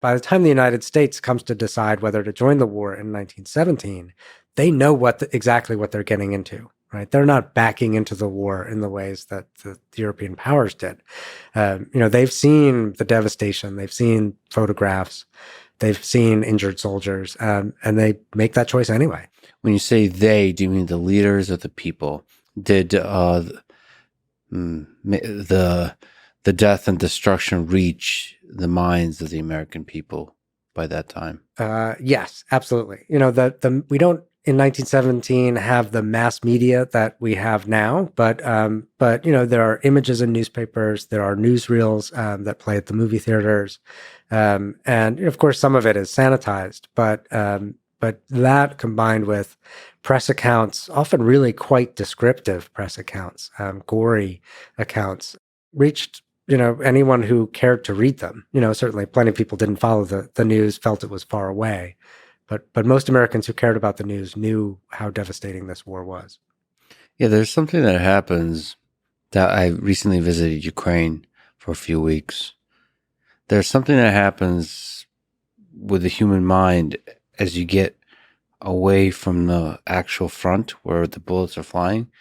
By the time the United States comes to decide whether to join the war in 1917, they know exactly what they're getting into. Right? They're not backing into the war in the ways that the European powers did. They've seen the devastation, they've seen photographs, they've seen injured soldiers, and they make that choice anyway. When you say they, do you mean the leaders or the people? Did the death and destruction reach the minds of the American people by that time? Yes, absolutely. We don't in 1917 have the mass media that we have now, but there are images in newspapers, there are newsreels that play at the movie theaters, and of course some of it is sanitized, but that combined with press accounts, often really quite descriptive press accounts, gory accounts, reached anyone who cared to read them. Certainly plenty of people didn't follow the news, felt it was far away. But most Americans who cared about the news knew how devastating this war was. Yeah, there's something that happens that I recently visited Ukraine for a few weeks. There's something that happens with the human mind as you get away from the actual front where the bullets are flying,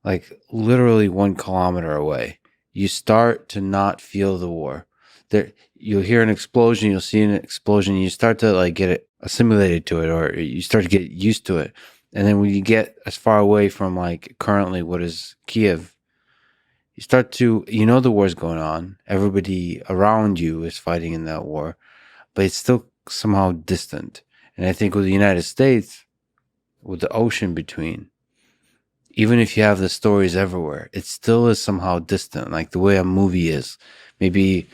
like literally 1 kilometer away. You start to not feel the war. There, you'll hear an explosion, you'll see an explosion, and you start to like get it assimilated to it, or you start to get used to it. And then when you get as far away from like currently what is Kiev, you start to, the war's going on. Everybody around you is fighting in that war, but it's still somehow distant. And I think with the United States, with the ocean between, even if you have the stories everywhere, it still is somehow distant, like the way a movie is. Maybe,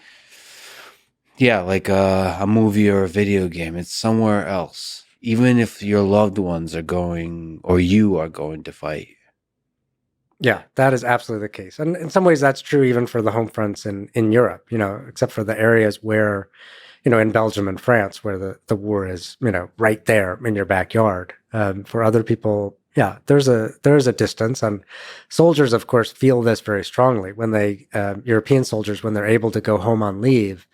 yeah, like a movie or a video game. It's somewhere else. Even if your loved ones are going, or you are going to fight. Yeah, that is absolutely the case. And in some ways, that's true even for the home fronts in Europe, except for the areas where, in Belgium and France, where the war is, right there in your backyard. For other people, yeah, there's a distance. And soldiers, of course, feel this very strongly when European soldiers, when they're able to go home on leave,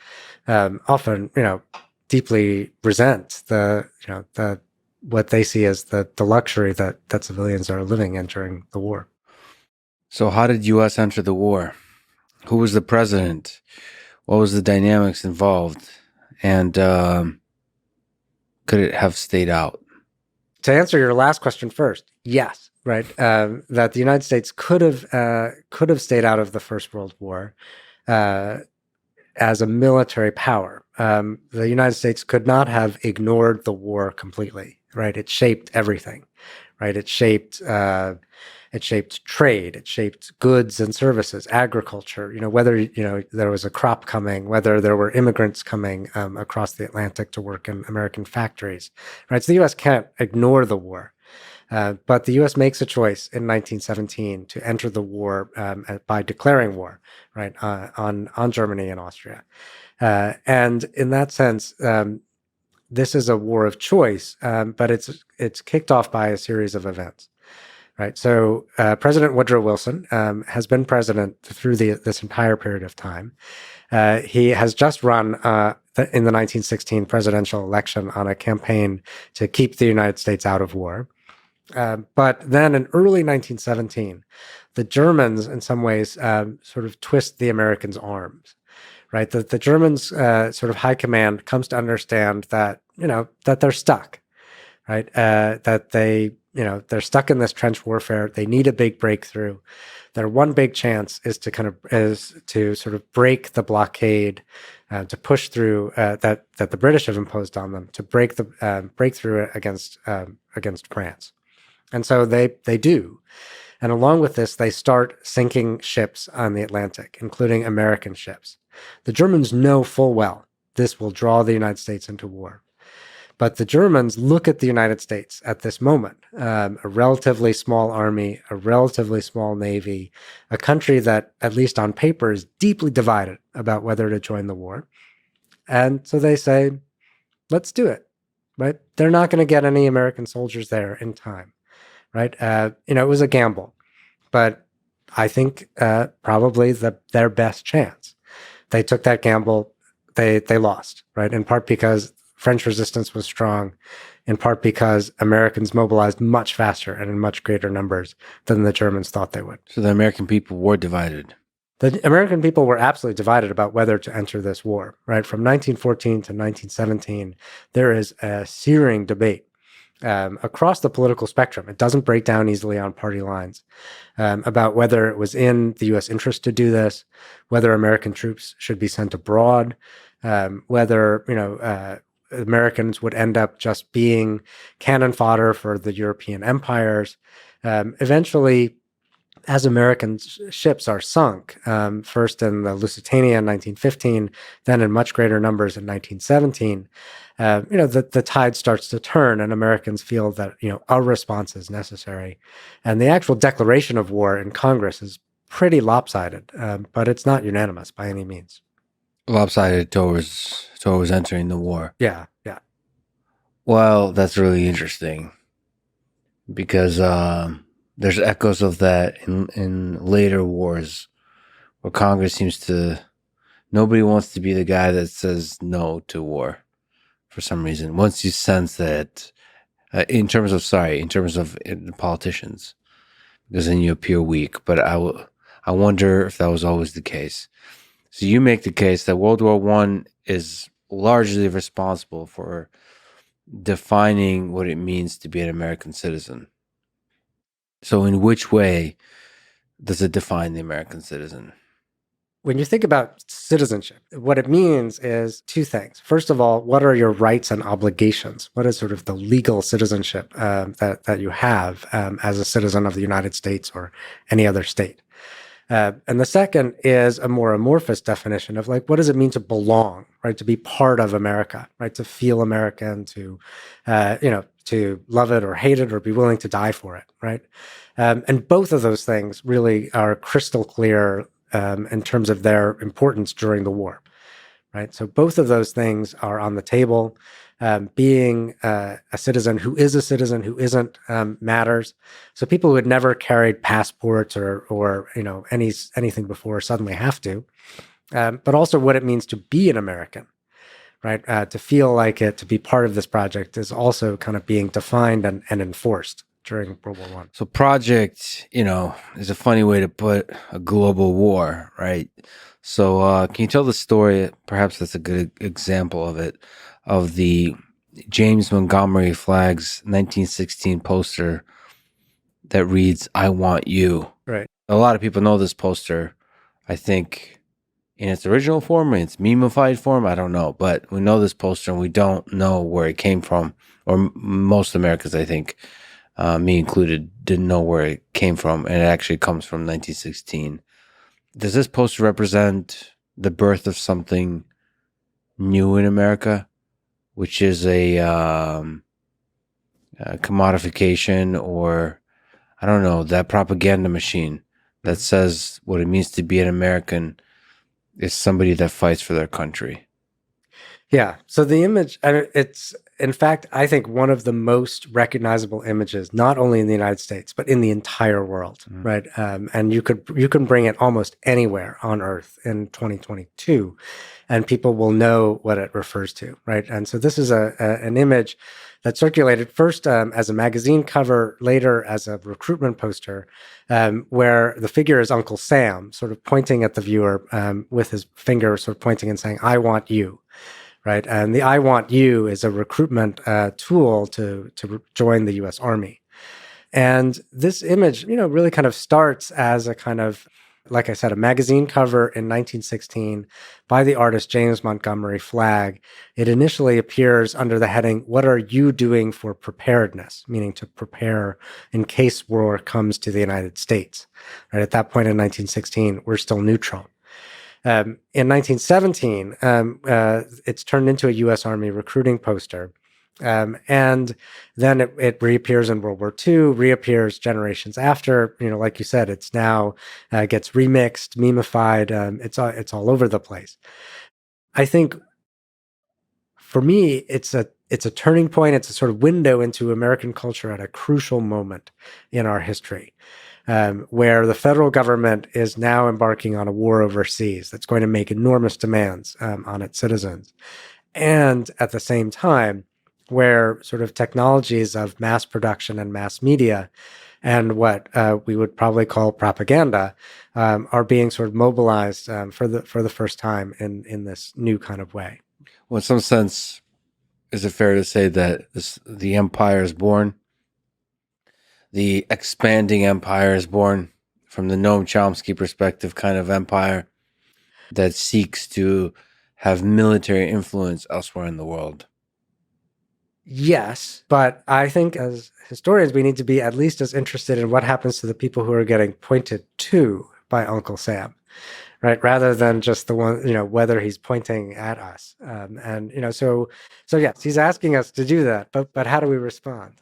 often, deeply resent what they see as the luxury that civilians are living in during the war. So how did U.S. enter the war? Who was the president? What was the dynamics involved? And could it have stayed out? To answer your last question first, yes, right. That the United States could have stayed out of the First World War as a military power. The United States could not have ignored the war completely, right? It shaped everything, right? It shaped trade, it shaped goods and services, agriculture, whether, there was a crop coming, whether there were immigrants coming across the Atlantic to work in American factories, right? So the U.S. can't ignore the war. But the U.S. makes a choice in 1917 to enter the war by declaring war, right, on Germany and Austria. And in that sense, this is a war of choice, but it's kicked off by a series of events. Right. So President Woodrow Wilson has been president through this entire period of time. He has just run in the 1916 presidential election on a campaign to keep the United States out of war. But then in early 1917, the Germans, in some ways, sort of twist the Americans' arms. Right. The Germans' sort of high command comes to understand that, that they're stuck. Right. That they're stuck in this trench warfare. They need a big breakthrough. Their one big chance is to sort of break the blockade, to push through that the British have imposed on them, to break through against France, and so they do. And along with this, they start sinking ships on the Atlantic, including American ships. The Germans know full well this will draw the United States into war. But the Germans look at the United States at this moment, a relatively small army, a relatively small navy, a country that, at least on paper, is deeply divided about whether to join the war. And so they say, let's do it, right? They're not going to get any American soldiers there in time, right? It was a gamble, but I think probably their best chance. They took that gamble. they lost, right? In part because French resistance was strong, in part because Americans mobilized much faster and in much greater numbers than the Germans thought they would. So the American people were divided. The American people were absolutely divided about whether to enter this war, right? From 1914 to 1917, there is a searing debate across the political spectrum. It doesn't break down easily on party lines about whether it was in the U.S. interest to do this, whether American troops should be sent abroad, whether Americans would end up just being cannon fodder for the European empires. Eventually, as American ships are sunk, first in the Lusitania in 1915, then in much greater numbers in 1917, the tide starts to turn, and Americans feel that a response is necessary, and the actual declaration of war in Congress is pretty lopsided, but it's not unanimous by any means. Lopsided towards entering the war. Yeah. Well, that's really interesting because there's echoes of that in later wars where Congress seems to, nobody wants to be the guy that says no to war for some reason. Once you sense that, in terms of politicians, because then you appear weak. But I wonder if that was always the case. So you make the case that World War I is largely responsible for defining what it means to be an American citizen. So in which way does it define the American citizen? When you think about citizenship, what it means is two things. First of all, what are your rights and obligations? What is sort of the legal citizenship that you have as a citizen of the United States or any other state? And the second is a more amorphous definition of what does it mean to belong, right? To be part of America, right? To feel American, to love it or hate it or be willing to die for it, right? And both of those things really are crystal clear in terms of their importance during the war, right? So both of those things are on the table. Being a citizen who is a citizen who isn't matters. So people who had never carried passports or anything before suddenly have to. But also what it means to be an American, right? To feel like it, to be part of this project is also kind of being defined and enforced during World War I. So project, is a funny way to put a global war, right? So can you tell the story, perhaps that's a good example of it, of the James Montgomery Flagg's 1916 poster that reads, "I want you." Right. A lot of people know this poster, I think, in its original form, in its memeified form, I don't know. But we know this poster and we don't know where it came from. Or most Americans, I think, me included, didn't know where it came from. And it actually comes from 1916. Does this poster represent the birth of something new in America, which is a commodification, or I don't know, that propaganda machine that says what it means to be an American is somebody that fights for their country? Yeah. So the image, it's in fact, I think one of the most recognizable images, not only in the United States, but in the entire world, right? And you can bring it almost anywhere on Earth in 2022, and people will know what it refers to, right? And so this is an image that circulated first as a magazine cover, later as a recruitment poster, where the figure is Uncle Sam, sort of pointing at the viewer with his finger, sort of pointing and saying, "I want you." Right. And the "I want you" is a recruitment tool to join the US Army. And this image, really kind of starts as a kind of, like I said, a magazine cover in 1916 by the artist James Montgomery Flagg. It initially appears under the heading, "What are you doing for preparedness?" Meaning to prepare in case war comes to the United States. Right. At that point in 1916, we're still neutral. In 1917, it's turned into a U.S. Army recruiting poster. And then it reappears in World War II, reappears generations after. Like you said, it's now gets remixed, memeified. It's all over the place. I think for me, it's a turning point. It's a sort of window into American culture at a crucial moment in our history. where the federal government is now embarking on a war overseas that's going to make enormous demands on its citizens. And at the same time, where sort of technologies of mass production and mass media and what we would probably call propaganda are being sort of mobilized for the first time in this new kind of way. Well, in some sense, is it fair to say that the empire is born? The expanding empire is born from the Noam Chomsky perspective, kind of empire that seeks to have military influence elsewhere in the world. Yes, but I think as historians, we need to be at least as interested in what happens to the people who are getting pointed to by Uncle Sam, right? Rather than just the one, whether he's pointing at us. So yes, he's asking us to do that, but how do we respond?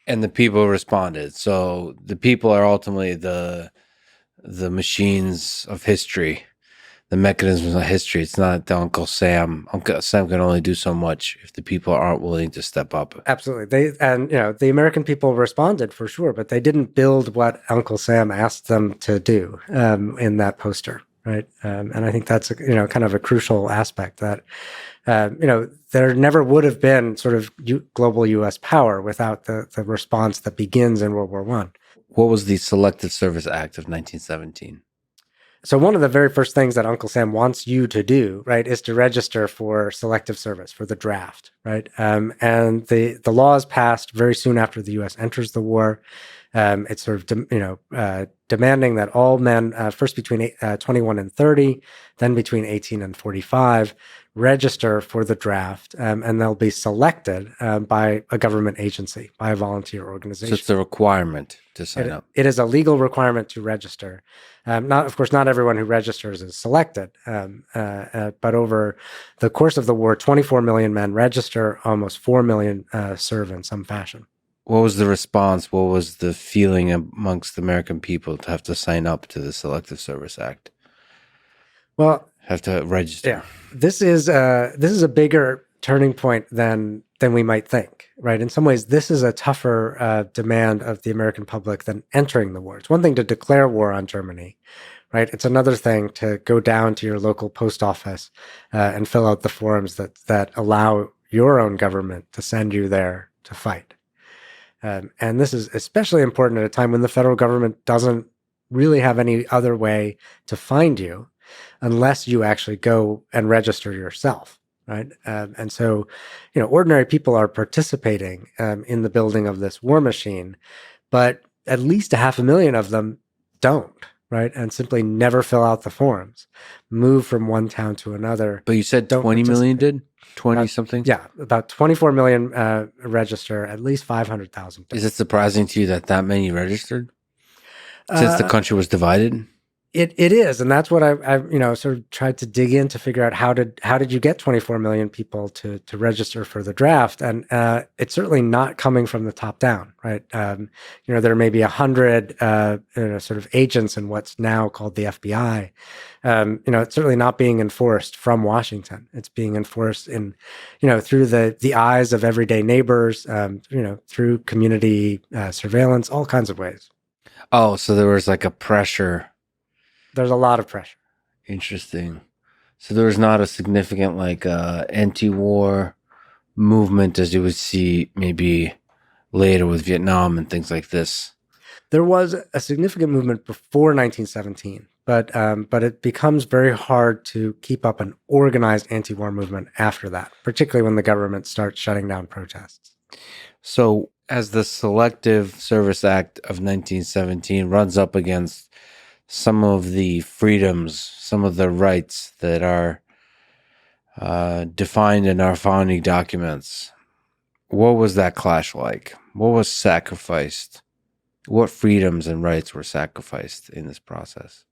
And the people responded. So the people are ultimately the machines of history, the mechanisms of history. It's not the Uncle Sam. Uncle Sam can only do so much if the people aren't willing to step up. Absolutely. The American people responded for sure, but they didn't build what Uncle Sam asked them to do in that poster, right? And I think that's kind of a crucial aspect that there never would have been sort of global U.S. power without the response that begins in World War I. What was the Selective Service Act of 1917? So one of the very first things that Uncle Sam wants you to do, right, is to register for selective service, for the draft, right? And the law is passed very soon after the U.S. enters the war. It's sort of, demanding that all men, first between 21 and 30, then between 18 and 45, register for the draft, and they'll be selected by a government agency, by a volunteer organization. So it's a requirement to sign up. It is a legal requirement to register. Of course, not everyone who registers is selected, but over the course of the war, 24 million men register, almost 4 million serve in some fashion. What was the response? What was the feeling amongst the American people to have to sign up to the Selective Service Act? Well, have to register. Yeah, this is a bigger turning point than we might think, right? In some ways, this is a tougher demand of the American public than entering the war. It's one thing to declare war on Germany, right? It's another thing to go down to your local post office and fill out the forms that allow your own government to send you there to fight. And this is especially important at a time when the federal government doesn't really have any other way to find you unless you actually go and register yourself, right? And so, ordinary people are participating in the building of this war machine, but at least 500,000 of them don't, right? And simply never fill out the forms, move from one town to another. But you said 20 million did? 20 something? Yeah, about 24 million register, at least 500,000. Is it surprising to you that many registered? Since the country was divided? It is, and that's what I've sort of tried to dig in to figure out how did you get 24 million people to register for the draft, and it's certainly not coming from the top down, right? There may be 100 sort of agents in what's now called the FBI. It's certainly not being enforced from Washington. It's being enforced in through the eyes of everyday neighbors, through community surveillance, all kinds of ways. Oh, so there was like a pressure. There's a lot of pressure. Interesting. So there was not a significant anti-war movement as you would see maybe later with Vietnam and things like this. There was a significant movement before 1917, but it becomes very hard to keep up an organized anti-war movement after that, particularly when the government starts shutting down protests. So as the Selective Service Act of 1917 runs up against some of the freedoms, some of the rights that are defined in our founding documents, what was that clash like? What was sacrificed? What freedoms and rights were sacrificed in this process?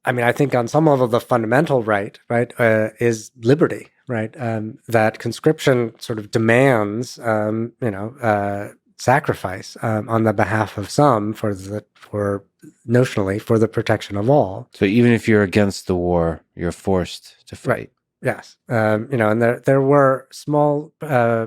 I mean, I think on some level, the fundamental right, is liberty, right? That conscription sort of demands, sacrifice on the behalf of some for notionally for the protection of all. So even if you're against the war, you're forced to fight. Right. Yes. And there were small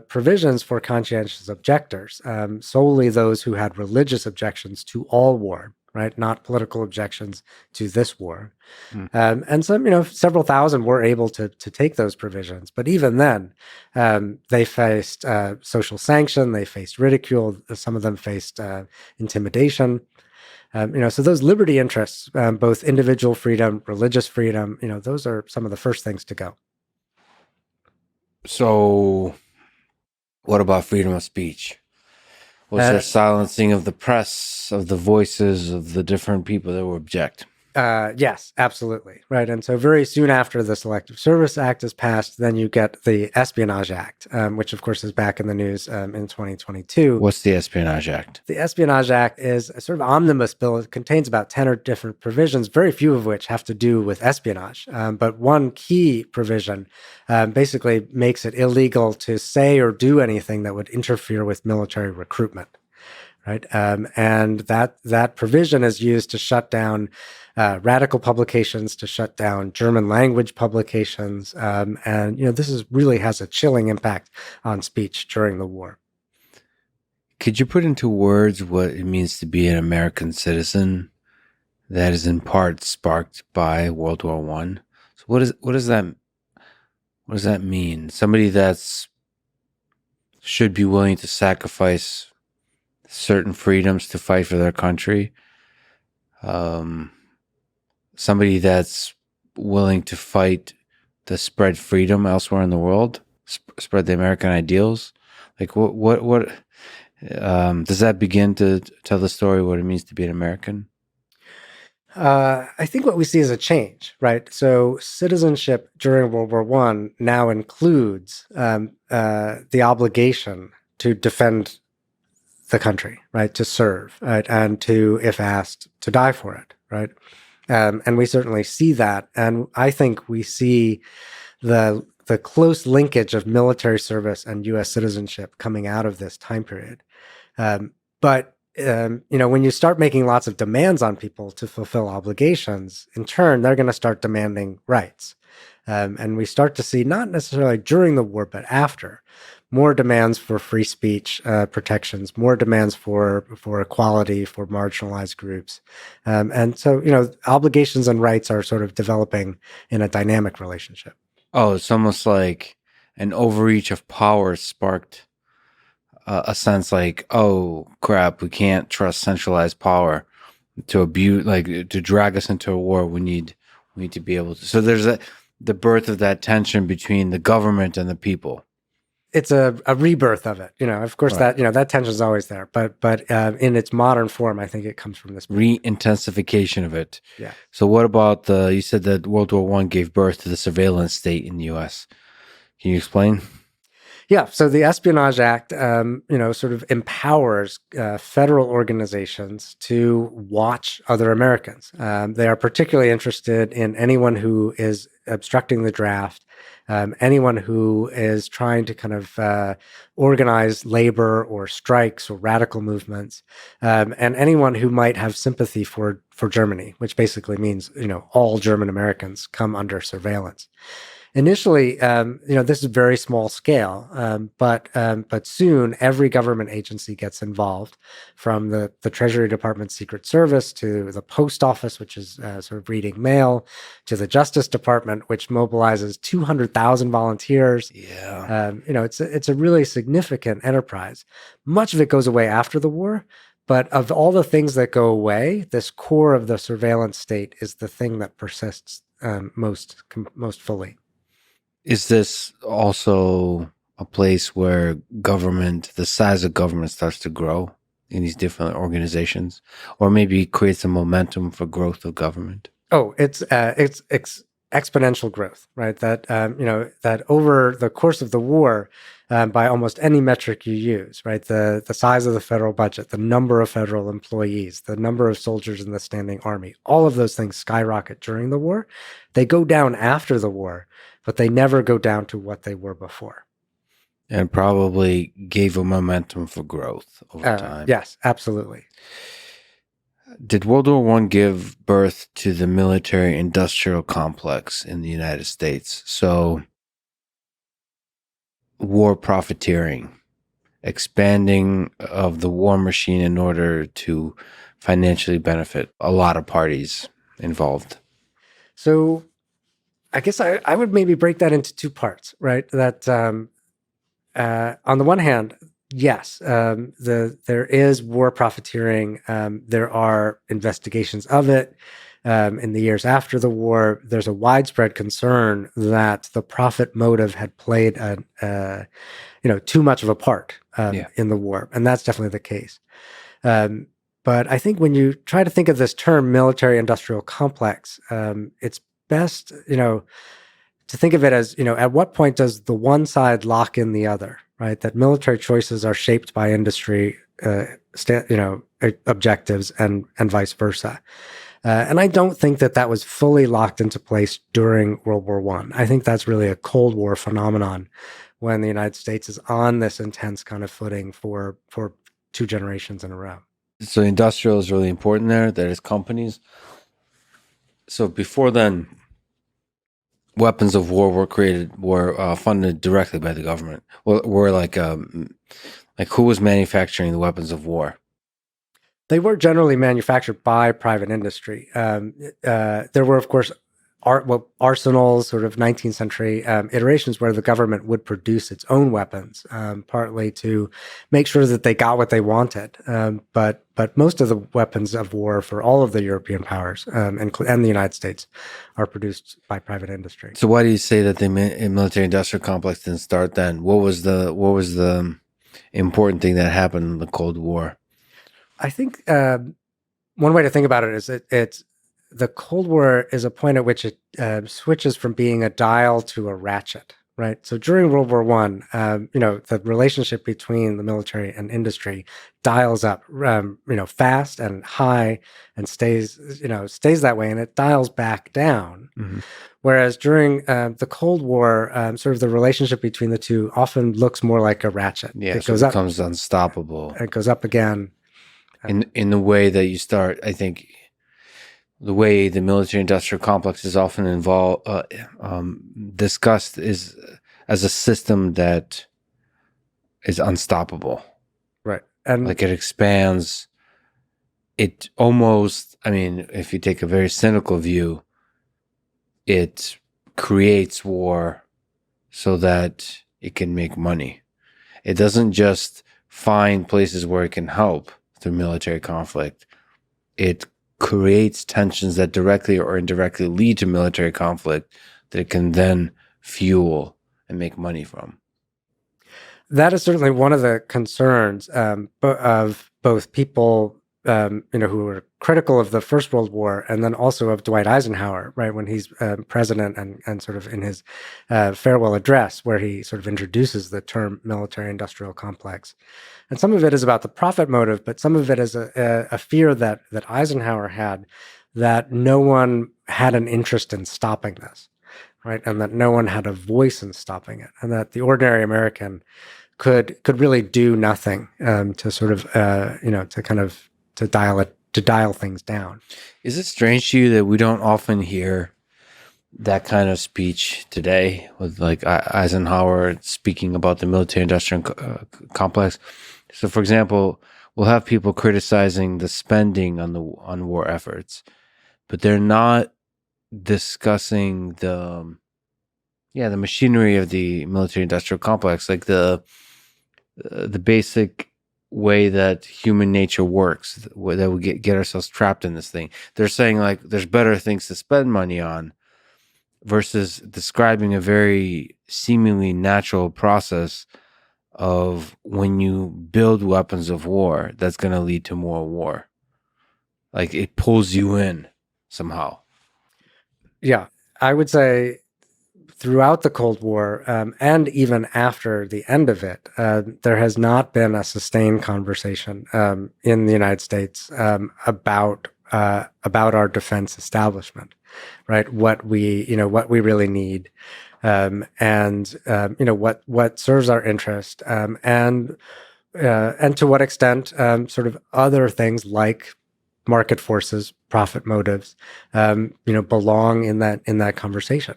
provisions for conscientious objectors, solely those who had religious objections to all war. right? Not political objections to this war. Hmm. And some, several thousand were able to take those provisions. But even then, they faced social sanction, they faced ridicule, some of them faced intimidation. So those liberty interests, both individual freedom, religious freedom, those are some of the first things to go. So, what about freedom of speech? Was there Uh, silencing of the press, of the voices of the different people that would object? Yes, absolutely. Right. And so very soon after the Selective Service Act is passed, then you get the Espionage Act, which of course is back in the news in 2022. What's the Espionage Act? The Espionage Act is a sort of omnibus bill. It contains about 10 or different provisions, very few of which have to do with espionage. But one key provision basically makes it illegal to say or do anything that would interfere with military recruitment. Right. And that provision is used to shut down radical publications, to shut down German language publications. And this really has a chilling impact on speech during the war. Could you put into words what it means to be an American citizen that is in part sparked by World War I? So what does that mean? Somebody that's should be willing to sacrifice certain freedoms to fight for their country. Somebody that's willing to fight to spread freedom elsewhere in the world, spread the American ideals. Like what does that begin to tell the story what it means to be an American? I think what we see is a change, right? So citizenship during World War I now includes the obligation to defend the country, right? To serve, right? And to, if asked, to die for it, right? And we certainly see that. And I think we see the close linkage of military service and U.S. citizenship coming out of this time period. But when you start making lots of demands on people to fulfill obligations, in turn, they're going to start demanding rights. And we start to see, not necessarily during the war, but after, more demands for free speech protections, more demands for equality for marginalized groups. And so, obligations and rights are sort of developing in a dynamic relationship. Oh, it's almost like an overreach of power sparked a sense like, oh crap, we can't trust centralized power to abuse, like to drag us into a war. We need to be able to. So there's the birth of that tension between the government and the people. It's a rebirth of it. Of course, Right. that tension is always there, but in its modern form, I think it comes from this Re-intensification of it. Yeah. So what about you said that World War I gave birth to the surveillance state in the U.S. Can you explain? Yeah, so the Espionage Act, sort of empowers federal organizations to watch other Americans. They are particularly interested in anyone who is obstructing the draft, anyone who is trying to kind of organize labor or strikes or radical movements, and anyone who might have sympathy for Germany, which basically means all German Americans come under surveillance. Initially, this is very small scale, but soon every government agency gets involved, from the Treasury Department Secret Service to the Post Office, which is sort of reading mail, to the Justice Department, which mobilizes 200,000 volunteers. Yeah. It's a really significant enterprise. Much of it goes away after the war. But of all the things that go away, this core of the surveillance state is the thing that persists most fully. Is this also a place where the size of government starts to grow in these different organizations, or maybe creates a momentum for growth of government? Oh, it's exponential growth, right? That over the course of the war, by almost any metric you use, right? The size of the federal budget, the number of federal employees, the number of soldiers in the standing army, all of those things skyrocket during the war. They go down after the war, but they never go down to what they were before. And probably gave a momentum for growth over time. Yes, absolutely. Did World War I give birth to the military-industrial complex in the United States? So, war profiteering. expanding of the war machine in order to financially benefit a lot of parties involved. So I guess I would maybe break that into two parts, right? That on the one hand, yes, there is war profiteering. There are investigations of it. In the years after the war, there's a widespread concern that the profit motive had played too much of a part in the war, and that's definitely the case. But I think when you try to think of this term military-industrial complex, it's best, to think of it as, at what point does the one side lock in the other, right? That military choices are shaped by industry, objectives and vice versa. And I don't think that was fully locked into place during World War One. I think that's really a Cold War phenomenon when the United States is on this intense kind of footing for 2 generations in a row. So industrial is really important there. That is companies. So before then, weapons of war were funded directly by the government. Were like who was manufacturing the weapons of war? They were generally manufactured by private industry. There were, of course, arsenals, sort of 19th century iterations where the government would produce its own weapons, partly to make sure that they got what they wanted. But most of the weapons of war for all of the European powers and the United States are produced by private industry. So why do you say that the military-industrial complex didn't start then? What was the important thing that happened in the Cold War? I think one way to think about it is it's the Cold War is a point at which it switches from being a dial to a ratchet, right? So during World War One, the relationship between the military and industry dials up, fast and high, and stays that way, and it dials back down. Mm-hmm. Whereas during the Cold War, sort of the relationship between the two often looks more like a ratchet. Yeah, it becomes unstoppable. It goes up again. In the way that you start, I think, the way the military-industrial complex is often discussed is as a system that is unstoppable. Right. And like it expands. It almost, if you take a very cynical view, it creates war so that it can make money. It doesn't just find places where it can help through military conflict. It creates tensions that directly or indirectly lead to military conflict that it can then fuel and make money from. That is certainly one of the concerns of both people, who were critical of the First World War, and then also of Dwight Eisenhower, right, when he's president and sort of in his farewell address, where he sort of introduces the term military-industrial complex. And some of it is about the profit motive, but some of it is a fear that Eisenhower had, that no one had an interest in stopping this, right, and that no one had a voice in stopping it, and that the ordinary American could really do nothing to sort of to dial things down. Is it strange to you that we don't often hear that kind of speech today, with like Eisenhower speaking about the military-industrial complex? So, for example, we'll have people criticizing the spending on war efforts, but they're not discussing the machinery of the military-industrial complex, like the basic way that human nature works, that we get ourselves trapped in this thing. They're saying like there's better things to spend money on, versus describing a very seemingly natural process of when you build weapons of war, that's going to lead to more war. Like it pulls you in somehow. Yeah, I would say throughout the Cold War, and even after the end of it, there has not been a sustained conversation in the United States about our defense establishment, right? What we really need, and what serves our interest, and to what extent sort of other things like market forces, profit motives, belong in that conversation.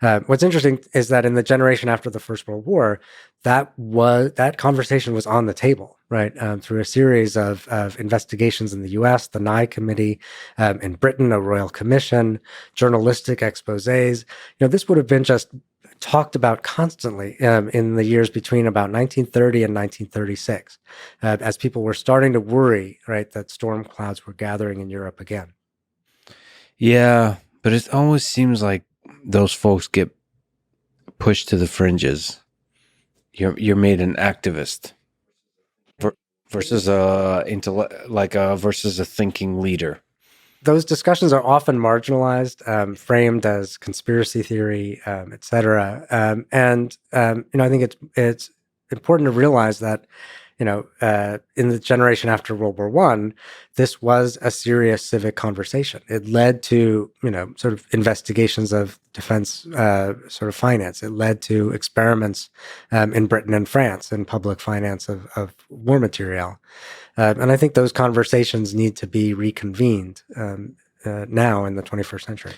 What's interesting is that in the generation after the First World War, that conversation was on the table, right? Through a series of investigations in the U.S., the Nye Committee, in Britain, a royal commission, journalistic exposés. This would have been just talked about constantly in the years between about 1930 and 1936, as people were starting to worry, right, that storm clouds were gathering in Europe again. Yeah, but it always seems like those folks get pushed to the fringes. You're made an activist versus versus a thinking leader. Those discussions are often marginalized, framed as conspiracy theory, et cetera. I think it's important to realize that, in the generation after World War I, this was a serious civic conversation. It led to, sort of investigations of defense sort of finance. It led to experiments in Britain and France in public finance of war material. And I think those conversations need to be reconvened now in the 21st century.